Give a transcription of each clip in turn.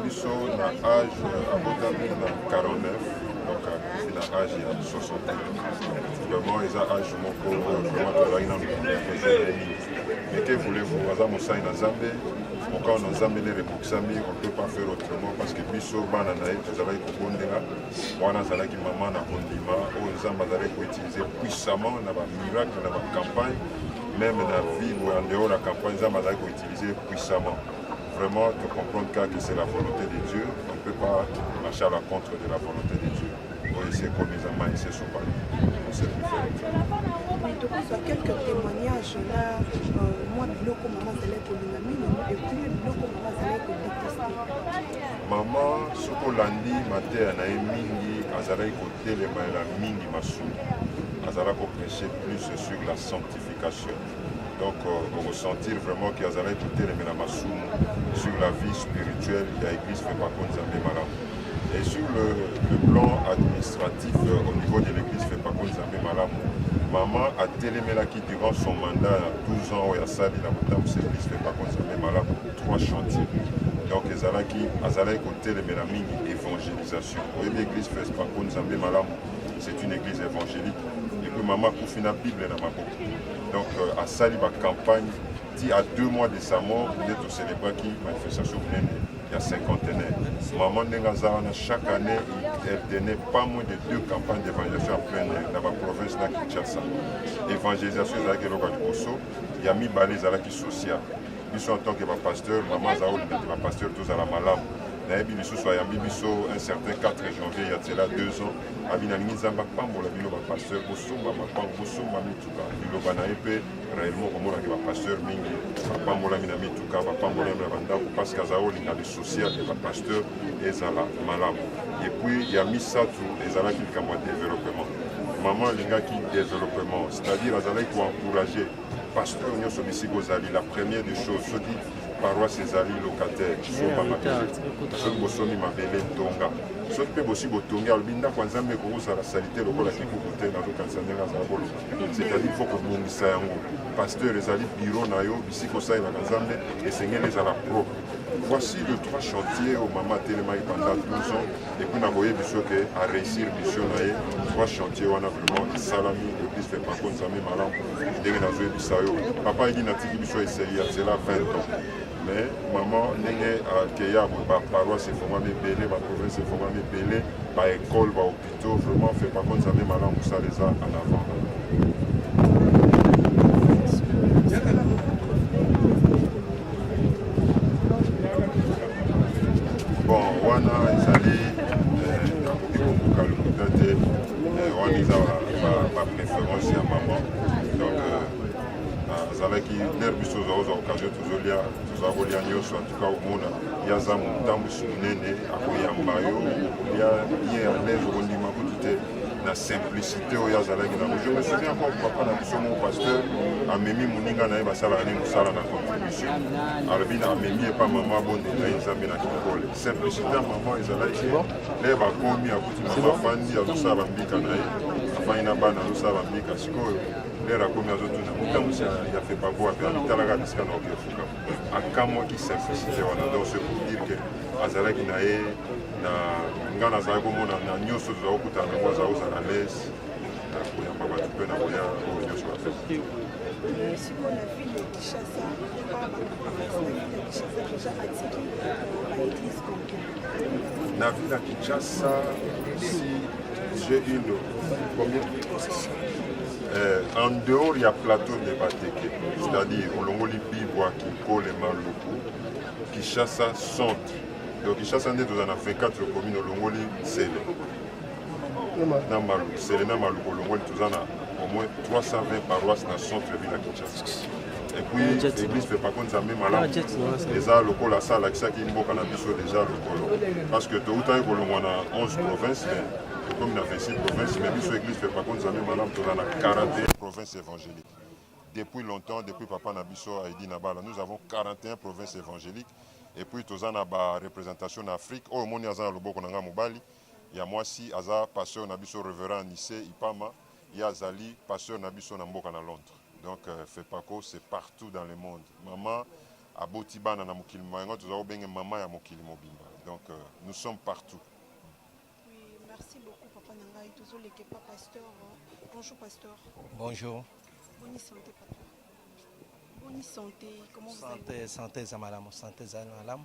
biso na âge abotami na 49 donc akofi na âge ya 60 vraiment eza âge moko vraiment tozalaki nanu koprojet mingi mais que voulez-vous aza mosali na nzambe mokao na nzambe nde rebokisami on peut pas faire autrement parce que biso bana na ye tozalaki kobondela wana azalaki mama na kondima oyo nzambe azalaki koutilize puissamment na bamiracle na bacampagne même la vie ou en dehors de la campagne, ça m'a utilisé puissamment. Vraiment, de comprendre que c'est la volonté de Dieu, on ne peut pas marcher à la contre de la volonté de Dieu. Pour essayer comme les amants, c'est son pas. On sait plus faire. Mais donc, il y a quelques témoignages là. Moi, le maman, c'est là pour et puis le maman, c'est là pour détester. Maman, ce qu'on l'a dit, matin, on a eu mingi, azalai côté les mains, mingi masou. Azala pour prêcher plus sur la sanctification. Donc, on ressentir vraiment qu'il y a écouté les Ménamassou sur la vie spirituelle, il y a l'église fait pas contre Zambé Malam. Et sur le plan administratif, au niveau de l'église fait pas contre Zambé Malam, maman a téléméla qui durant son mandat, 12 ans, il y a ça, il a monté cette église fait pas contre Zambé Malam, 3 chantiers. Donc, Azala écouté les Mélaming évangélisation. L'église fait pas contre Zambé Malam, c'est une église évangélique. Et puis maman Koufina Bible dans ma boucle. Donc à Sali, ma campagne, dit à 2 mois de sa mort, on est au célébrer qui manifestation il y a 50 ans. Maman Nengazana, chaque année, elle tenait pas moins de 2 campagnes d'évangélisation à plein dans la province de Kinshasa. Évangélisation, il y a mis balais à la qui social. Nous en tant que pasteur, maman Zaoul, pasteur tous à la malam. Nayebi lisusu ayambi biso un certain 4 janvier il y a cela 2 ans abinalingi nzambe apambola bino bapasteur bosomba mapango bosomba mituka biloba na ye mpe réellement komonaki bapasteur mingi bapambolami na mituka bapambolami na bandako parce que aza olinga le social ya bapasteur ezala malamu et puis ya misato ezalaki likambo ya développement maman alingaki développement c'est-à-dire azalaki koencourager pasteur nyonso bisika ozali la première des choses soki paroisse ezali locataire somba mabele soki bosomi mabele ntonga soki mpe bosi botongi alobi ndako ya nzambe ekozala salite lokola kikuku te nazokanisa ndenge azala koloba c'est-à-dire faut kobongisa yango pasteur ezali biro na yo bisika osalelaka nzambe esengeli ezala propre. Voici le 3 chantiers au maman Télémaï pendant 12 ans et puis on a voyé que à réussir mission 3 chantiers on a vraiment salami l'église fait pas contre Zambé Malam dès na joué bisayo papa il dit natiki biso essayé c'est là 20 ans mais maman ndenge keya ba paroisse formé belé ba province formé belé ba école ba hôpitaux vraiment fait pas contre Zambé Malam ça les a en avant. Bon, wana ezali nakoki kobuka lokuta te wana eza bapréférence ya maman donc azalaki lere biso ozwa occasion toza kolia nyonso antuka omona ye aza motambusi monene akoyamba yo okolia ye à l'aise okondima kutu te na simplicité oyo azalaki nango je me souviens encore papa na biso mo pasteur amemi moninga na ye basalaka nini mosala na contribution alobi na amemi epa mama abondela ye nzambe na kikole simplicité ya mama ezalaki le bakomi akuti mama afandi azosala bambika na ye afandi na bana azosala bambika sikoyo lere akomi azotuna motambusi ya fe pavo ape abitalaka bisika na okefuka akamwaki simplicité wana donc c'est pour dire que azalaki na ye na nga nazalaki komona na nyonso tozala kokutana nango azala kozala à l'aise na koyamba bato mpe na kolia oyo nyonso bafe. Na ville à Kinshasa, si j'ai une combien en dehors, il y a plateau de Bateke, c'est-à-dire Olongoli Bibwa, Kiko, les Maluku, Kinshasa centre. Donc Kinshasa, nous avons fait 4 communes Olongoli, Sele. Namalu, Sele, Namalu, Olongoli, nous avons au moins 320 paroisses dans le centre-ville à Kinshasa. Et puis, l'église fait pas contre Zambé Malam. Déjà, le col à ça, là, qui est déjà le col. Parce que tout le temps, on a 11 provinces, mais comme il a 26 provinces, mais l'église fait pas contre Zambé Malam, on a 41 provinces évangéliques. Depuis longtemps, depuis Papa Nabiso a dit Nabala, nous avons 41 provinces évangéliques. Et puis, nous avons une représentation en Afrique. Au monde, il y a un Mobali. Il y a moi aussi, Aza, pasteur Nabiso révérend Nissé, Ipama. Il y a Zali, pasteur Nabiso Namboka à Londres. Donc, Fepako, c'est partout dans le monde. Maman, à Botibana, na Mokili Moyengo, tu as maman à Mokili Mobimba. Donc nous sommes partout. Oui, merci beaucoup, Papa Nangai. Toujours les pas pasteur. Bonjour, pasteur. Bonjour. Bonne santé, papa. Bonne santé. Comment vous allez? Santé, Zamalam. Santé, Zamalam.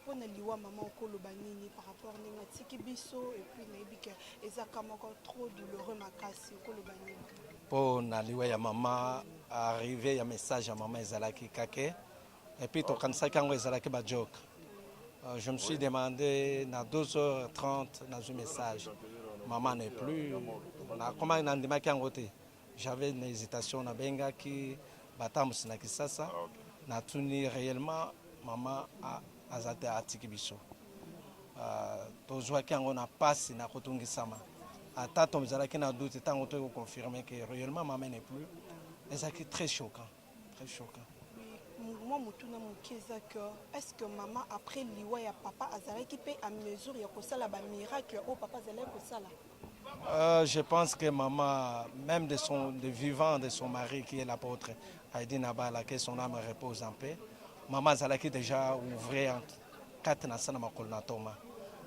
Pour ne liwa maman au banini par rapport à Tiki Bisso et puis Naibika et Zakamoko trop douloureux makasi au banini. Pour na liwa ya maman arrivé ya message à maman ezalaki kake et puis to kanisa kango ezalaki ba joke. Je me suis demandé na 12h30 dans un message maman n'est plus na comment na ndimaki angote. J'avais une hésitation na benga ki batamus na kisasa na tuni réellement maman a azate atiki biso tozwaki yango na pasi na kotungisama ata tomzalaki na doute ntango toyei confirmer que réellement maman n'est plus ezalaki très choquant. Moi mutuna mokeza que est-ce que maman après liwa ya papa azalaki pe à mesure ya kosala ba miracle au papa azalaki kosala? Je pense que maman, même de vivant de son mari qui est l'apôtre Heidi Nabala, que son âme repose en paix. Maman Zalaki déjà ouvert en 4 nations à Kolnatoma.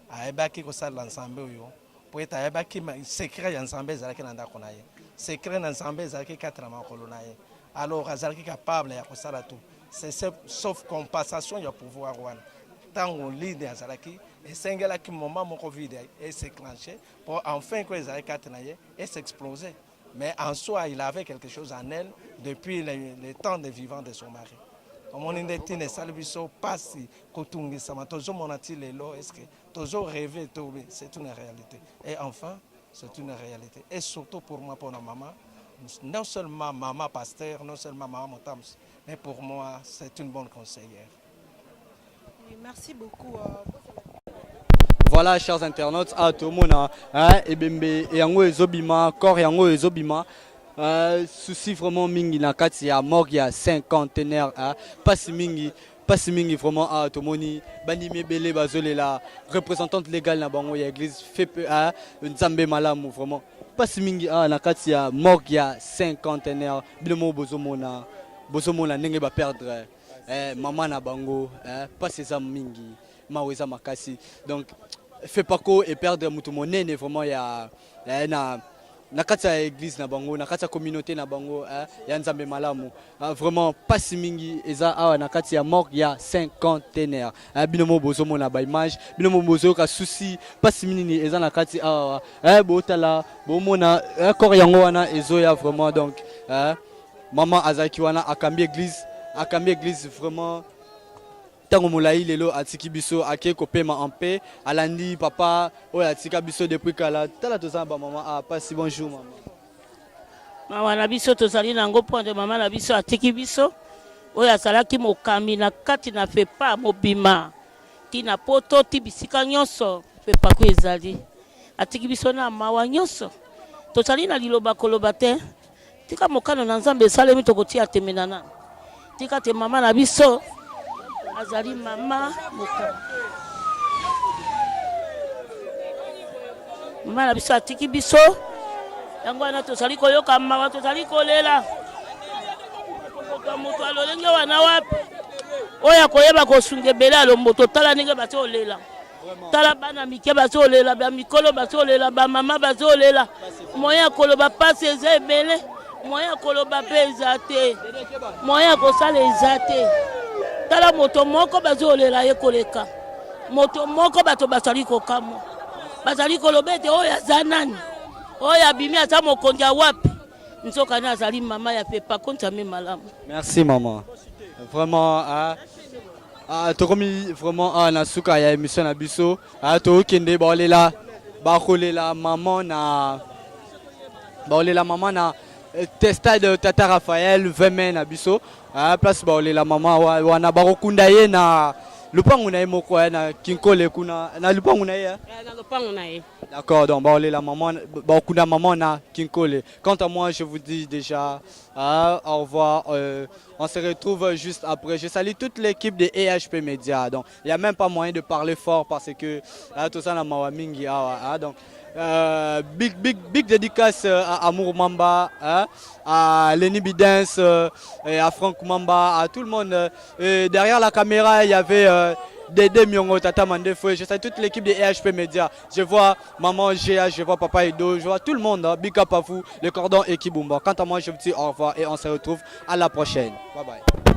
Aebaki ko sala ensemble yo. Pour être aebaki secret ensemble Zalaki nanda konaye. Secret ensemble Zalaki 4 na makolonaye. Alors Zalaki capable ya ko sala tout. C'est sauf compensation ya pouvoir wana. Tango leader Zalaki et singelaki moment mon Covid et s'éclenché pour enfin que Zalaki 4 naye et s'exploser. Mais en soi, il avait quelque chose en elle depuis le temps de vivant de son mari. Mon indétine salbiso passi kotungi sama tozo monati lelo est-ce que tozo rêver c'est une réalité et enfin c'est une réalité et surtout pour moi pour ma maman non seulement maman pasteur non seulement maman Motams mais pour moi c'est une bonne conseillère. Oui, merci beaucoup. Voilà, chers internautes, à tout le monde, Ebembe, et yango ezobima, corps yango ezobima. Souci vraiment mingi na kati ya mort ya cinquantenaire pas mingi vraiment à tomoni bani mebele bazolela représentante légale na bango ya église fait peu nzambe malamu vraiment pas mingi na kati ya mort ya cinquantenaire bilemo bozomona ndenge ba perdre maman na bango pas eza mingi maweza makasi donc fait pas ko et perdre mutu monene vraiment ya na kati ya église na bango na kati ya communauté na bango ya nzambe malamu vraiment pasi mingi eza awa na kati ya mort ya cinquantenaire binomo bozomona ba image binomo bozoyoka susi pasi mingi eza na kati awa botala bomona corps yango wana ezoya vraiment donc maman azaki wana akambi église vraiment tango molai lelo atiki biso ake kopema en paix alandi papa oyo atika biso depuis kala tala tozala ba maman pasi bonjour maman maman na biso tozali nango point de maman na biso atiki biso oyo azalaki mokambi na kati na fepa mobima ti na poto ti bisika nyonso fepa ko ezali atiki biso na mawa nyonso tozali na liloba koloba te tika mokano na nzambe esalemi tokotia temenana tika te maman na biso azali mama moka mama na biso atiki biso yango wana tozali koyoka mawa tozali kolela moto alolenge wana wapi oyo koyeba kosunga ebele alombo totala ndenge bazolela tala bana mike bazolela bamikolo bazolela bamama bazolela moyen ya koloba pasi eza ebele moyen ya koloba mpe eza te moyen ya kosala eza te tala moto moko bazolela ye koleka moto moko bato basali kokamwa bazali koloba ete oyo aza nani oyo abimi aza mokonzi ya wapi nzokani azali mama ya pepa konzambe malamu. Merci maman vraiment tokomi vraiment na suka ya émission na biso tokende bakolela maman na stade Tata Raphaël 20 mai na biso place baolela mama wana bakokunda ye na lupangu na ye moko na kinkole kuna na lupangu na ye na lupangu na ye. D'accord, donc baolela maman bakunda maman na kinkole. Quant à moi, je vous dis déjà au revoir. On se retrouve juste après. Je salue toute l'équipe de EHP Media. Donc il y a même pas moyen de parler fort parce que tout ça na mawamingi donc big dédicace à Amour Mamba, à Lenny Bidens, et à Franck Mamba, à tout le monde. Derrière la caméra, il y avait Dédé Miongo, Tata Mandefoué, je salue toute l'équipe de EHP Media. Je vois Maman Géa, je vois Papa Edo, je vois tout le monde. Hein. Big up à vous, le cordon et Kibumba. Quant à moi, je vous dis au revoir et on se retrouve à la prochaine. Bye bye.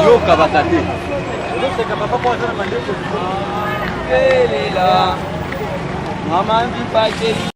yoka bakate oloseka papa po aza na bandeko kelela mama mbipakeli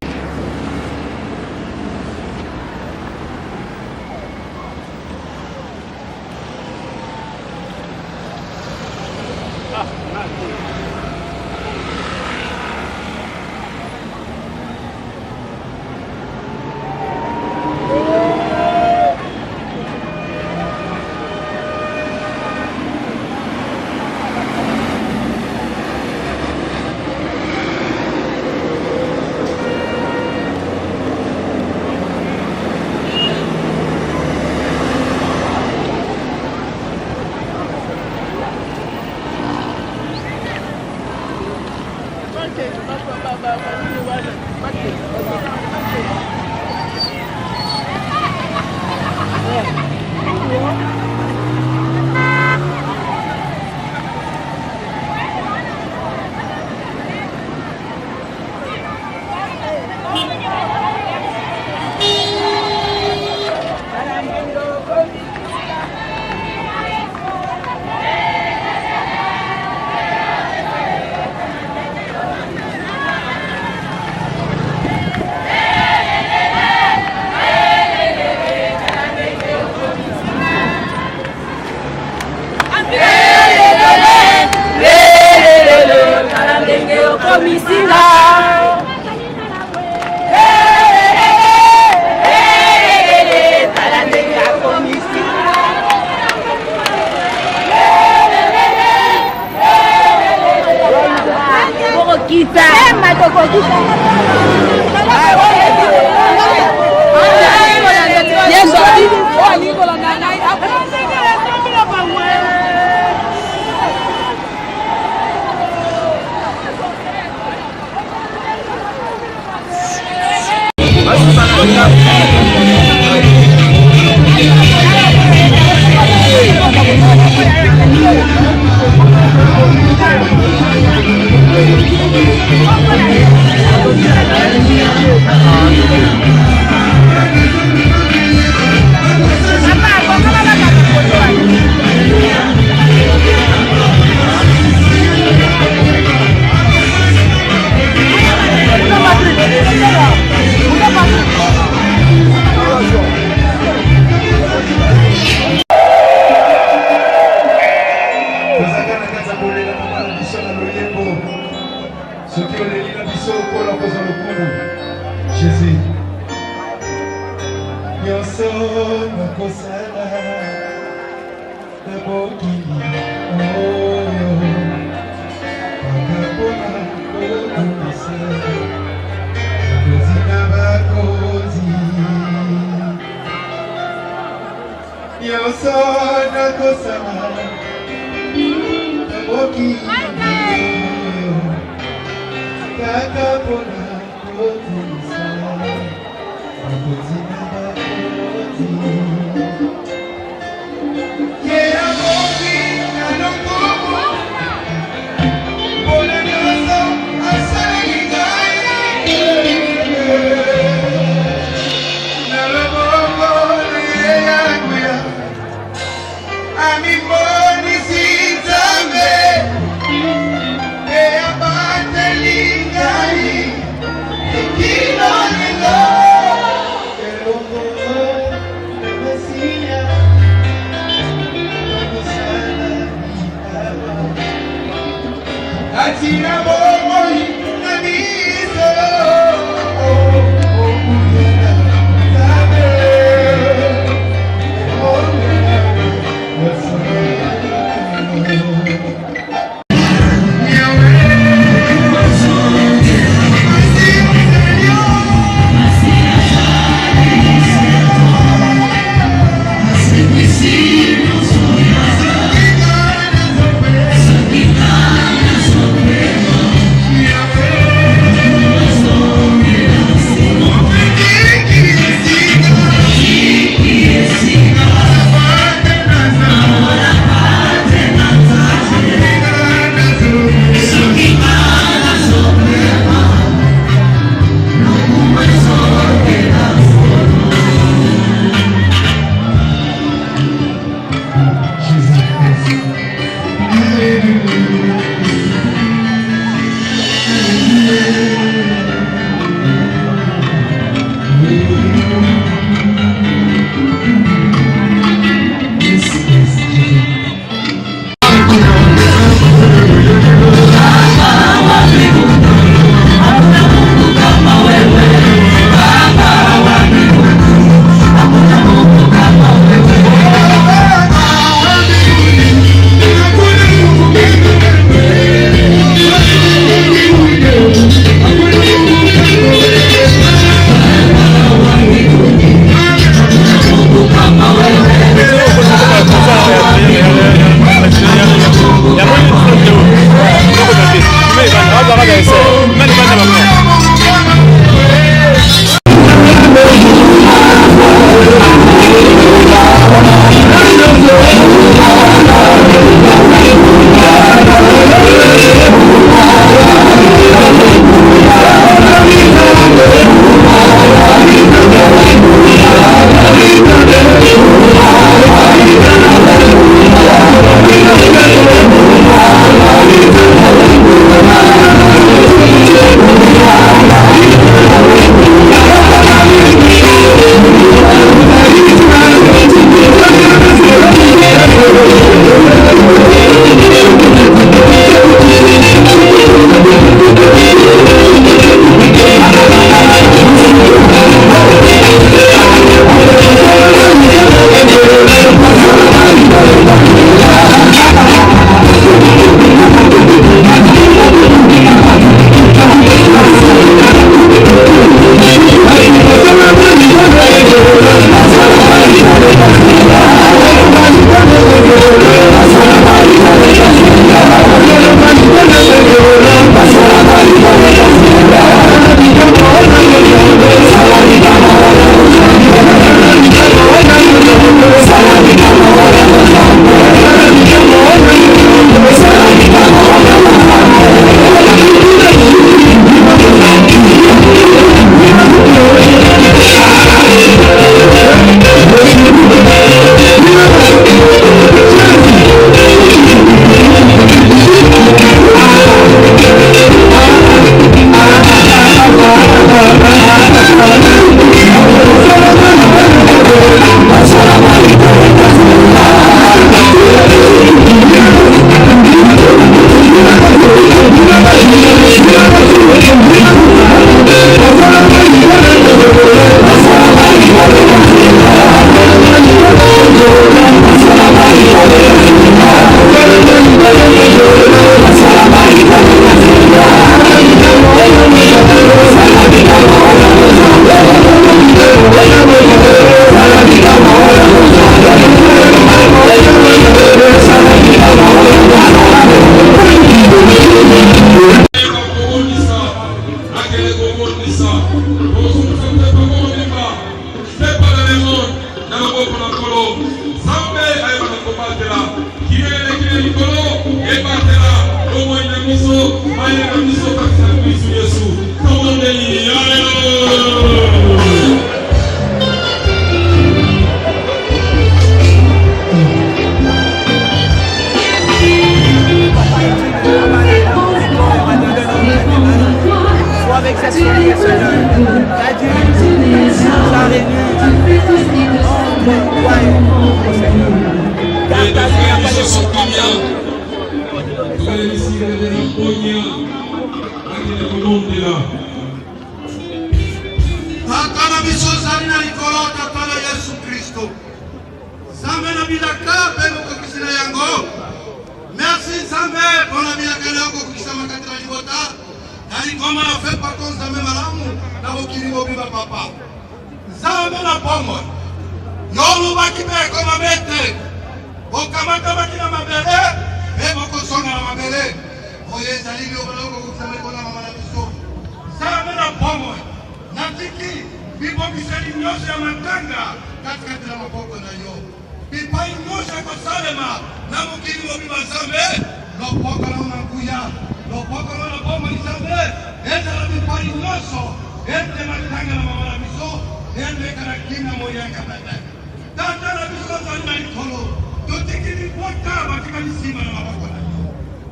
totikili mota bakimali nsima na maboko na yo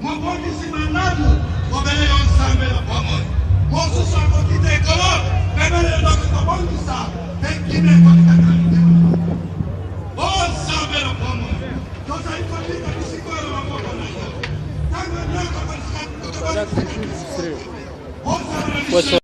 mokonzi nsima nabu obele yo nzambe na bomoi mosusu akoki te ekolo bebele ndoko tobongisa ekine ekokitaka litema o nzambe na bomoi tozali kolika bisikoyo na maboko na yo ntango nyonso kolisika